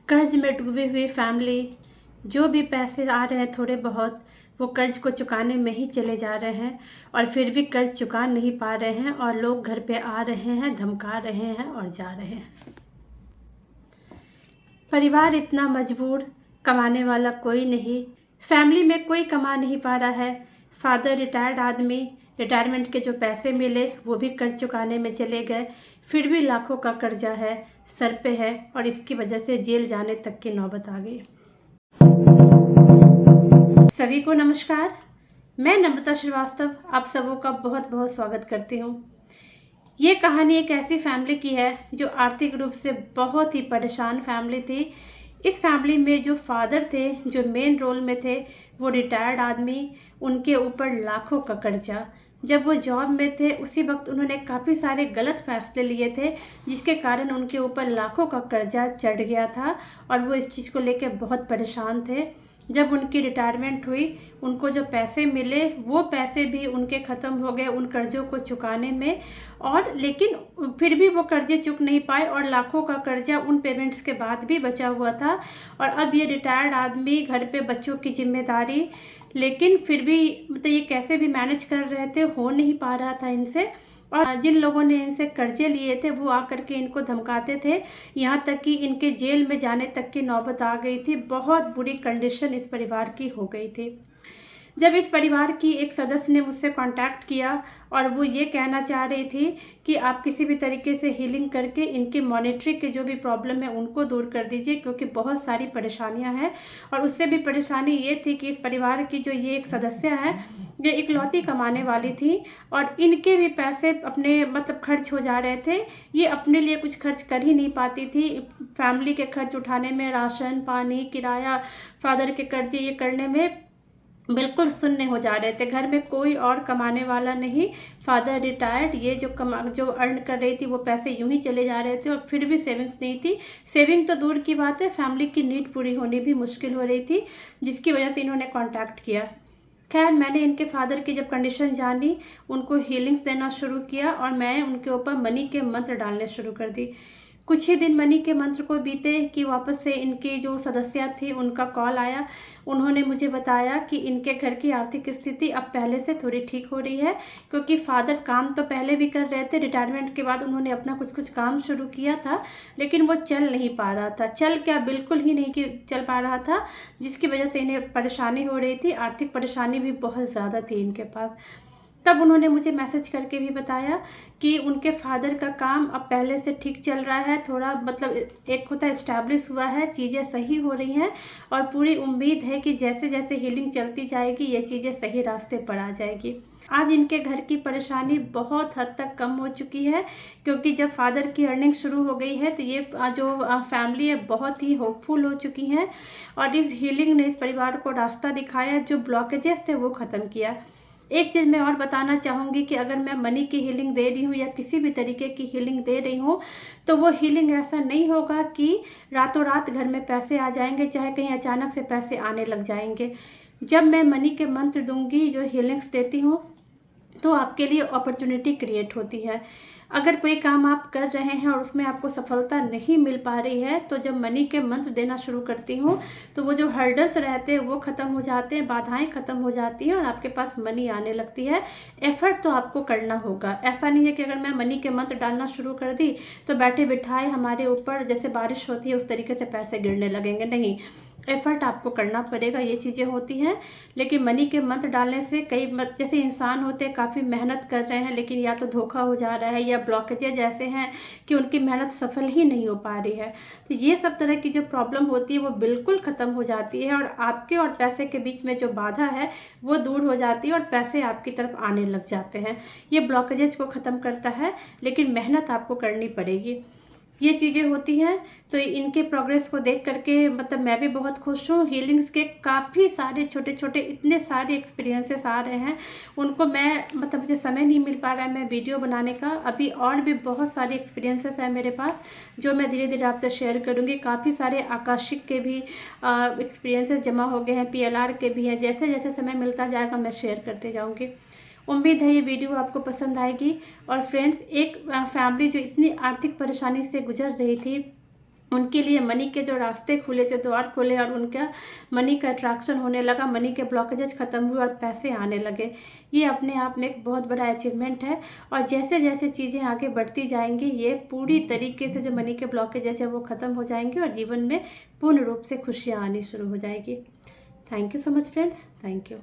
कर्ज में डूबी हुई फैमिली, जो भी पैसे आ रहे हैं थोड़े बहुत, वो कर्ज को चुकाने में ही चले जा रहे हैं और फिर भी कर्ज चुका नहीं पा रहे हैं और लोग घर पे आ रहे हैं, धमका रहे हैं और जा रहे हैं। परिवार इतना मजबूर, कमाने वाला कोई नहीं, फैमिली में कोई कमा नहीं पा रहा है। फादर रिटायर्ड आदमी, रिटायरमेंट के जो पैसे मिले वो भी कर्ज चुकाने में चले गए, फिर भी लाखों का कर्जा है, सर पे है और इसकी वजह से जेल जाने तक की नौबत आ गई। सभी को नमस्कार, मैं नम्रता श्रीवास्तव आप सबों का बहुत बहुत स्वागत करती हूँ। ये कहानी एक ऐसी फैमिली की है जो आर्थिक रूप से बहुत ही परेशान फैमिली थी। इस फैमिली में जो फादर थे, जो मेन रोल में थे, वो रिटायर्ड आदमी, उनके ऊपर लाखों का कर्जा। जब वो जॉब में थे उसी वक्त उन्होंने काफ़ी सारे गलत फैसले लिए थे, जिसके कारण उनके ऊपर लाखों का कर्जा चढ़ गया था और वो इस चीज़ को लेकर बहुत परेशान थे। जब उनकी रिटायरमेंट हुई, उनको जो पैसे मिले वो पैसे भी उनके ख़त्म हो गए उन कर्ज़ों को चुकाने में, और लेकिन फिर भी वो कर्ज़े चुक नहीं पाए और लाखों का कर्जा उन पेमेंट्स के बाद भी बचा हुआ था। और अब ये रिटायर्ड आदमी, घर पे बच्चों की जिम्मेदारी, लेकिन फिर भी मतलब ये कैसे भी मैनेज कर रहे थे, हो नहीं पा रहा था इनसे। और जिन लोगों ने इनसे कर्जे लिए थे वो आकर के इनको धमकाते थे, यहाँ तक कि इनके जेल में जाने तक की नौबत आ गई थी। बहुत बुरी कंडीशन इस परिवार की हो गई थी। जब इस परिवार की एक सदस्य ने मुझसे कांटेक्ट किया और वो ये कहना चाह रही थी कि आप किसी भी तरीके से हीलिंग करके इनके मॉनेटरी के जो भी प्रॉब्लम है उनको दूर कर दीजिए, क्योंकि बहुत सारी परेशानियां हैं। और उससे भी परेशानी ये थी कि इस परिवार की जो ये एक सदस्य है, ये इकलौती कमाने वाली थी और इनके भी पैसे अपने मतलब खर्च हो जा रहे थे। ये अपने लिए कुछ खर्च कर ही नहीं पाती थी। फैमिली के खर्च उठाने में, राशन पानी, किराया, फादर के कर्जे ये करने में बिल्कुल शून्य हो जा रहे थे। घर में कोई और कमाने वाला नहीं, फादर रिटायर्ड, ये जो अर्न कर रही थी वो पैसे यूं ही चले जा रहे थे और फिर भी सेविंग्स नहीं थी। सेविंग तो दूर की बात है, फैमिली की नीड पूरी होनी भी मुश्किल हो रही थी, जिसकी वजह से इन्होंने कांटेक्ट किया। खैर, मैंने इनके फादर की जब कंडीशन जानी, उनको हीलिंग्स देना शुरू किया और मैं उनके ऊपर मनी के मंत्र डालने शुरू कर दी। कुछ ही दिन मनी के मंत्र को बीते कि वापस से इनकी जो सदस्य थी उनका कॉल आया। उन्होंने मुझे बताया कि इनके घर की आर्थिक स्थिति अब पहले से थोड़ी ठीक हो रही है, क्योंकि फादर काम तो पहले भी कर रहे थे। रिटायरमेंट के बाद उन्होंने अपना कुछ काम शुरू किया था, लेकिन वो चल नहीं पा रहा था। चल क्या, बिल्कुल ही नहीं कि चल पा रहा था, जिसकी वजह से इन्हें परेशानी हो रही थी। आर्थिक परेशानी भी बहुत ज़्यादा थी इनके पास। तब उन्होंने मुझे मैसेज करके भी बताया कि उनके फादर का काम अब पहले से ठीक चल रहा है, थोड़ा मतलब एक होता है इस्टेब्लिश हुआ है, चीज़ें सही हो रही हैं और पूरी उम्मीद है कि जैसे जैसे हीलिंग चलती जाएगी ये चीज़ें सही रास्ते पर आ जाएगी। आज इनके घर की परेशानी बहुत हद तक कम हो चुकी है, क्योंकि जब फादर की अर्निंग शुरू हो गई है तो ये जो फैमिली है बहुत ही होपफुल हो चुकी हैं और इस हीलिंग ने इस परिवार को रास्ता दिखाया, जो ब्लॉकेजेस थे वो ख़त्म किया। एक चीज़ मैं और बताना चाहूँगी कि अगर मैं मनी की हीलिंग दे रही हूँ या किसी भी तरीके की हीलिंग दे रही हूँ, तो वो हीलिंग ऐसा नहीं होगा कि रातों रात घर में पैसे आ जाएंगे, चाहे कहीं अचानक से पैसे आने लग जाएंगे। जब मैं मनी के मंत्र दूंगी, जो हीलिंग्स देती हूँ, तो आपके लिए अपॉर्चुनिटी क्रिएट होती है। अगर कोई काम आप कर रहे हैं और उसमें आपको सफलता नहीं मिल पा रही है, तो जब मनी के मंत्र देना शुरू करती हूँ तो वो जो हर्डल्स रहते हैं वो ख़त्म हो जाते हैं, बाधाएं ख़त्म हो जाती हैं और आपके पास मनी आने लगती है। एफर्ट तो आपको करना होगा। ऐसा नहीं है कि अगर मैं मनी के मंत्र डालना शुरू कर दी तो बैठे बिठाए हमारे ऊपर जैसे बारिश होती है उस तरीके से पैसे गिरने लगेंगे, नहीं। एफर्ट आपको करना पड़ेगा, ये चीज़ें होती हैं। लेकिन मनी के मंत्र डालने से कई जैसे इंसान होते हैं काफ़ी मेहनत कर रहे हैं, लेकिन या तो धोखा हो जा रहा है या ब्लॉकेजेज ऐसे हैं कि उनकी मेहनत सफल ही नहीं हो पा रही है। तो ये सब तरह की जो प्रॉब्लम होती है वो बिल्कुल ख़त्म हो जाती है और आपके और पैसे के बीच में जो बाधा है वो दूर हो जाती है और पैसे आपकी तरफ आने लग जाते हैं। ये ब्लॉकेजेज को ख़त्म करता है, लेकिन मेहनत आपको करनी पड़ेगी। ये चीज़ें होती हैं। तो इनके प्रोग्रेस को देख करके मतलब मैं भी बहुत खुश हूँ। हीलिंग्स के काफ़ी सारे छोटे छोटे इतने सारे एक्सपीरियंसेस आ रहे हैं, उनको मैं मतलब मुझे समय नहीं मिल पा रहा है मैं वीडियो बनाने का। अभी और भी बहुत सारे एक्सपीरियंसेस हैं मेरे पास, जो मैं धीरे धीरे आपसे शेयर करूँगी। काफ़ी सारे आकाशिक के भी एक्सपीरियंसेस जमा हो गए हैं, PLR के भी हैं। जैसे जैसे समय मिलता जाएगा मैं शेयर करते जाऊँगी। उम्मीद है ये वीडियो आपको पसंद आएगी। और फ्रेंड्स, एक फैमिली जो इतनी आर्थिक परेशानी से गुजर रही थी, उनके लिए मनी के जो रास्ते खुले, जो द्वार खुले और उनका मनी का अट्रैक्शन होने लगा, मनी के ब्लॉकेजेस ख़त्म हुए और पैसे आने लगे। ये अपने आप में एक बहुत बड़ा अचीवमेंट है। और जैसे जैसे चीज़ें आगे बढ़ती जाएंगी, ये पूरी तरीके से जो मनी के ब्लॉकेजेस है वो ख़त्म हो जाएंगे और जीवन में पूर्ण रूप से खुशियाँ आनी शुरू हो जाएगी। Thank you so much friends, thank you.